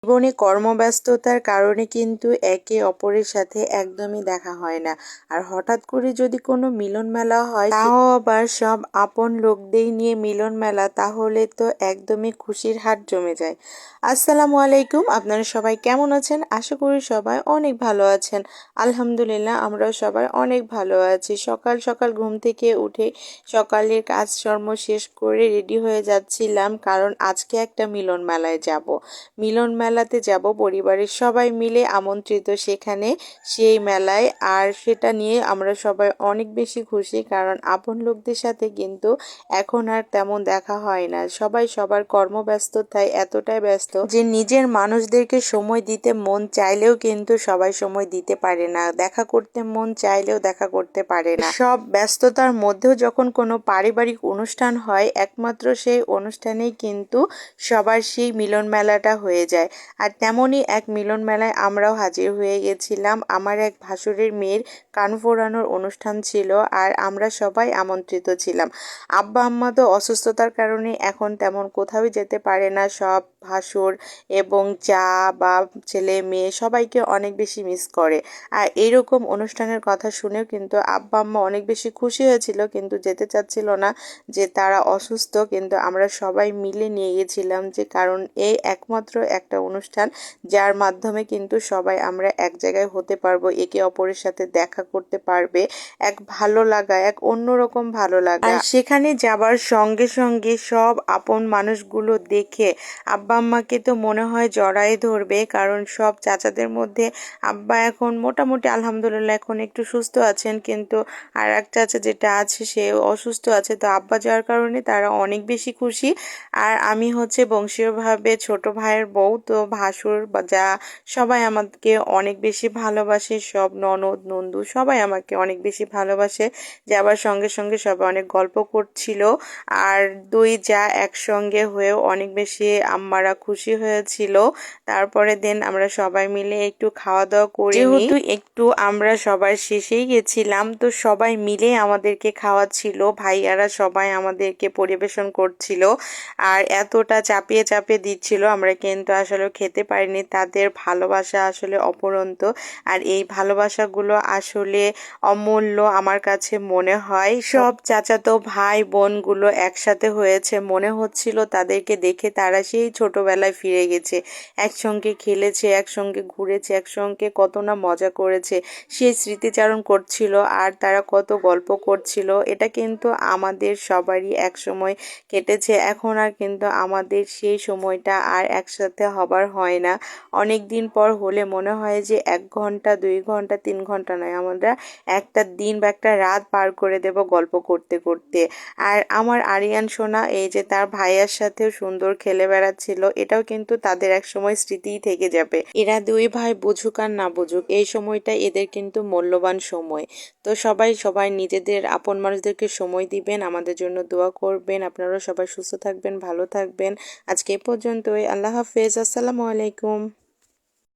জীবনে কর্মব্যস্ততার কারণে কিন্তু একে অপরের সাথে একদমই দেখা হয় না। আর হঠাৎ করে যদি কোনো মিলন মেলা হয়, তাও আবার সব আপন লোকদের নিয়ে মিলন মেলা, তাহলে তো একদমই খুশির হাট জমে যায়। আসসালামু আলাইকুম, আপনারা সবাই কেমন আছেন? আশা করি সবাই অনেক ভালো আছেন। আলহামদুলিল্লাহ, আমরাও সবাই অনেক ভালো আছি। সকাল সকাল ঘুম থেকে উঠে সকালের কাজকর্ম শেষ করে রেডি হয়ে যাচ্ছিলাম, কারণ আজকে একটা মিলন মেলায় যাব। মিলন মেলাতে যাব, পরিবারের সবাই মিলে আমন্ত্রিত সেখানে, সেই মেলায়। আর সেটা নিয়ে আমরা সবাই অনেক বেশি খুশি, কারণ আপন লোকদের সাথে কিন্তু এখন আর তেমন দেখা হয় না। সবাই সবার কর্মব্যস্ততায় এতটাই ব্যস্ত যে নিজের মানুষদেরকে সময় দিতে মন চাইলেও কিন্তু সবাই সময় দিতে পারে না, দেখা করতে মন চাইলেও দেখা করতে পারে না। সব ব্যস্ততার মধ্যেও যখন কোনো পারিবারিক অনুষ্ঠান হয়, একমাত্র সেই অনুষ্ঠানেই কিন্তু সবার সেই মিলন মেলাটা হয়ে যায়। আর তেমনই এক মিলন মেলায় আমরাও হাজির হয়ে গেছিলাম। আমার এক ভাসুরের মেয়ের কান ফোড়ানোর অনুষ্ঠান ছিল, আর আমরা সবাই আমন্ত্রিত ছিলাম। আব্বা আম্মা তো অসুস্থতার কারণে এখন তেমন কোথাও যেতে পারে না। সব ভাসুর এবং যা বা ছেলে মেয়ে সবাইকে অনেক বেশি মিস করে। আর এইরকম অনুষ্ঠানের কথা শুনেও কিন্তু আব্বা আম্মা অনেক বেশি খুশি হয়েছিল, কিন্তু যেতে চাচ্ছিল না, যে তারা অসুস্থ। কিন্তু আমরা সবাই মিলে নিয়ে গেছিলাম, যে কারণ এই একমাত্র একটা অনুষ্ঠান যার মাধ্যমে কিন্তু সবাই আমরা এক জায়গায় হতে পারবো, একে অপরের সাথে দেখা করতে পারবে। এক ভালো লাগা, এক অন্যরকম ভালো লাগা। আর সেখানে যাবার সঙ্গে সঙ্গে সব আপন মানুষগুলো দেখে আব্বা আম্মাকে তো মনে হয় জড়াই ধরবে, কারণ সব চাচাদের মধ্যে আব্বা এখন মোটামুটি আলহামদুলিল্লাহ এখন একটু সুস্থ আছেন, কিন্তু আর এক চাচা যেটা আছে সে অসুস্থ আছে। তো আব্বা যাওয়ার কারণে তারা অনেক বেশি খুশি। আর আমি হচ্ছে বংশীয়ভাবে ছোট ভাইয়ের বউ, তো ভাসুর বা যা সবাই আমাকে অনেক বেশি ভালোবাসে। সব ননদ নন্দু সবাই আমাকে অনেক বেশি ভালোবাসে। যাবার সঙ্গে সঙ্গে সবাই অনেক গল্প করছিল, আর দুই যা একসঙ্গে হয়েও অনেক বেশি আম্মারা খুশি হয়েছিল। তারপরে দিন আমরা সবাই মিলে একটু খাওয়া দাওয়া করি, যেহেতু একটু আমরা সবার শেষেই গেছিলাম, তো সবাই মিলে আমাদেরকে খাওয়াচ্ছিল। ভাইয়ারা সবাই আমাদেরকে পরিবেশন করছিল, আর এতটা চাপিয়ে চাপিয়ে দিচ্ছিল, আমরা কিন্তু আসলে খেতে পারিনি। তাদের ভালোবাসা আসলে অপরন্ত, আর এই ভালোবাসাগুলো আসলে অমূল্য আমার কাছে মনে হয়। সব চাচাতো ভাই বোনগুলো একসাথে হয়েছে, মনে হচ্ছিল তাদেরকে দেখে তারা সেই ছোটবেলায় ফিরে গেছে। একসঙ্গে খেলেছে, একসঙ্গে ঘুরেছে, একসঙ্গে কত না মজা করেছে, সেই স্মৃতিচারণ করছিল, আর তারা কত গল্প করছিল। এটা কিন্তু আমাদের সবারই এক সময় কেটেছে। এখন আর কিন্তু আমাদের সেই সময়টা আর একসাথে হবার হয় না। অনেক দিন পর হলে মনে হয় যে 1 ঘন্টা 2 ঘন্টা 3 ঘন্টা নয়, আমরা একটা দিন বা একটা রাত পার করে দেব গল্প করতে করতে। আর আমার আরিয়ান সোনা এই যে তার ভাইয়ার সাথেও সুন্দর খেলে বেড়াচ্ছিল, এটাও কিন্তু তাদের এক সময় স্মৃতিই থেকে যাবে। এরা দুই ভাই বুঝুক আর না বুঝুক, এই সময়টা এদের কিন্তু মূল্যবান সময়। তো সবাই সবাই নিজেদের আপন মানুষদেরকে সময় দিবেন, আমাদের জন্য দোয়া করবেন। আপনারা সবাই সুস্থ থাকবেন, ভালো থাকবেন। আজকে এ পর্যন্তই। আল্লাহ হাফেজ। আসসালামু আলাইকুম।